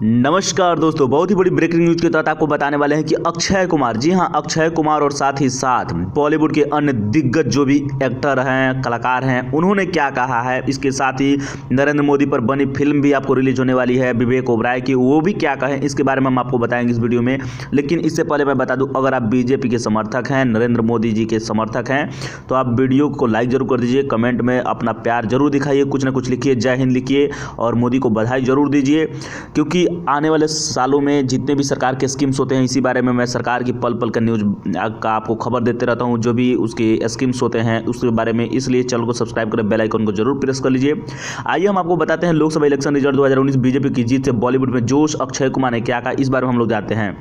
नमस्कार दोस्तों, बहुत ही बड़ी ब्रेकिंग न्यूज के तहत आपको बताने वाले हैं कि अक्षय कुमार, जी हां, अक्षय कुमार और साथ ही साथ बॉलीवुड के अन्य दिग्गज जो भी एक्टर हैं, कलाकार हैं, उन्होंने क्या कहा है। इसके साथ ही नरेंद्र मोदी पर बनी फिल्म भी आपको रिलीज होने वाली है विवेक ओबराय की, वो भी क्या कहें इसके बारे में हम आपको बताएंगे इस वीडियो में। लेकिन इससे पहले मैं बता दूं, अगर आप बीजेपी के समर्थक हैं, नरेंद्र मोदी जी के समर्थक हैं, तो आप वीडियो को लाइक जरूर कर दीजिए, कमेंट में अपना प्यार जरूर दिखाइए, कुछ ना कुछ लिखिए, जय हिंद लिखिए और मोदी को बधाई जरूर दीजिए। क्योंकि आने वाले सालों में जितने भी सरकार के स्कीम्स होते हैं, इसी बारे में मैं सरकार की पल पल का न्यूज़ का आपको खबर देते रहता हूं, जो भी उसके स्कीम्स होते हैं उसके बारे में। इसलिए चैनल को सब्सक्राइब करें, बेल आइकन को जरूर प्रेस कर लीजिए। आइए हम आपको बताते हैं लोकसभा इलेक्शन रिजल्ट 2019 बीजेपी की जीत से बॉलीवुड में जोश, अक्षय कुमार ने क्या कहा, इस बारे में हम लोग जानते हैं।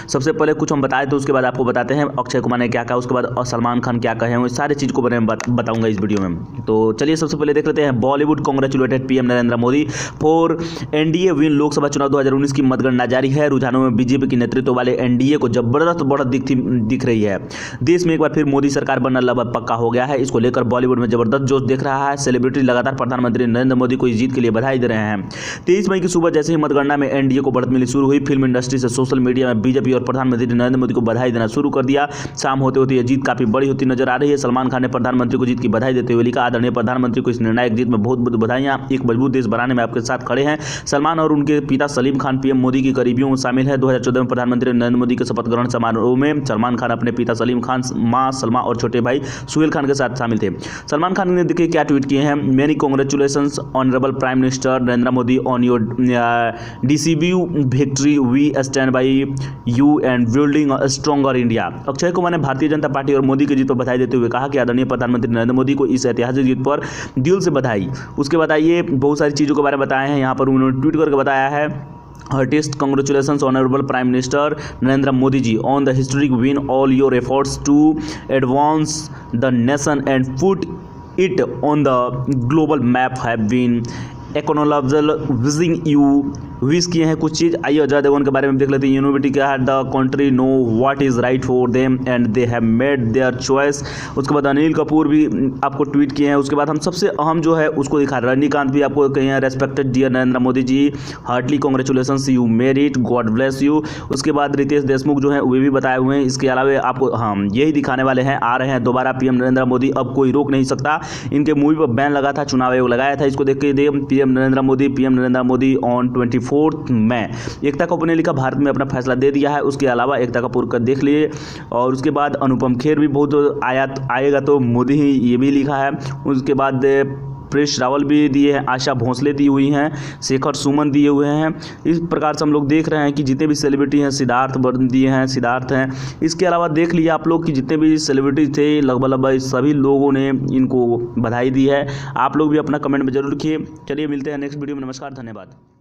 सबसे पहले कुछ हम बताए तो उसके बाद आपको बताते हैं अक्षय कुमार ने क्या कहा, उसके बाद सलमान खान क्या कहे, वो सारी चीज़ को बारे में बताऊंगा इस वीडियो में। तो चलिए सबसे पहले देख लेते हैं। Bollywood congratulated PM Narendra Modi for NDA win. Lok Sabha चुनाव 2019 की मतगणना जारी है। रुझानों में बीजेपी के नेतृत्व वाले एनडीए को जबरदस्त बढ़त दिख रही है। देश में एक बार फिर मोदी सरकार बनना लगभग पक्का हो गया है। इसको लेकर बॉलीवुड में जबरदस्त जोश देख रहा है। सेलिब्रिटी लगातार प्रधानमंत्री नरेंद्र मोदी को इस जीत के लिए बधाई दे रहे हैं। 23 मई की सुबह जैसे ही मतगणना में एनडीए को बढ़त मिली शुरू हुई, फिल्म इंडस्ट्री से सोशल मीडिया में बीजेपी और प्रधानमंत्री नरेंद्र मोदी को बधाई देना शुरू कर दिया। शाम होते होते यह जीत काफी बड़ी होती नजर आ रही है। सलमान खान ने प्रधानमंत्री को जीत की बधाई देते हुए लिखा, आदरणीय प्रधानमंत्री को इस निर्णायक जीत में बहुत बहुत बधाइयां। एक मजबूत देश बनाने में आपके साथ खड़े हैं। सलमान और उनके पिता सलीम खान पीएम मोदी की करीबियों में शामिल है। 2014 में प्रधानमंत्री नरेंद्र मोदी के शपथ ग्रहण समारोह में सलमान खान अपने पिता सलीम खान, मां सलमा और छोटे भाई सुहेल खान के साथ शामिल थे। सलमान खान ने देखिए क्या ट्वीट किए हैं। Many congratulations honourable prime minister Narendra Modi on your decisive victory. We stand by you and building a stronger India. Akshay Kumar ने भारतीय जनता पार्टी और मोदी की जीत पर बधाई देते हुए कहा कि आदरणीय प्रधानमंत्री नरेंद्र मोदी को इस ऐतिहासिक जीत पर दिल से बधाई। उसके बताइए बहुत सारी चीज़ों के बारे में बताए हैं। यहाँ पर उन्होंने ट्वीट करके बताया है, Heartiest congratulations honorable Prime Minister Narendra Modi ji on the historic win. All your efforts to advance the nation and put it on the global map have been acknowledged. Wishing you wish किए हैं कुछ चीज़। आइए अजय देवगन के बारे में देख लेते हैं। यूनिवर्सिटी का है, the country know what is right for them and they have made their choice. उसके बाद अनिल कपूर भी आपको ट्वीट किए हैं। उसके बाद हम सबसे अहम जो है उसको दिखा रहे हैं। रजनीकांत भी आपको कहे हैं, respected dear Narendra Modi ji, heartly congratulations, you made it, God bless you. उसके बाद रितेश देशमुख जो है वे भी बताए हुए हैं। इसके अलावा आपको हम यही दिखाने वाले हैं, आ रहे हैं दोबारा पीएम नरेंद्र मोदी, अब कोई रोक नहीं सकता। इनके मूवी पर बैन लगा था, चुनाव आयोग लगाया था, इसको देख के पीएम नरेंद्र मोदी ऑन 24 मई। एकता कपूर ने लिखा, भारत में अपना फैसला दे दिया है। उसके अलावा एकता कपूर का देख लिए। और उसके बाद अनुपम खेर भी बहुत आएगा तो मोदी ही, ये भी लिखा है। उसके बाद प्रेश रावल भी दिए हैं, आशा भोसले दी हुई हैं, शेखर सुमन दिए हुए हैं। इस प्रकार से हम लोग देख रहे हैं कि जितने भी सेलिब्रिटी हैं, सिद्धार्थ दिए हैं, सिद्धार्थ हैं। इसके अलावा देख लिया आप लोग कि जितने भी सेलिब्रिटी थे लगभग सभी लोगों ने इनको बधाई दी है। आप लोग भी अपना कमेंट में जरूर लिखिए। चलिए मिलते हैं नेक्स्ट वीडियो में। नमस्कार, धन्यवाद।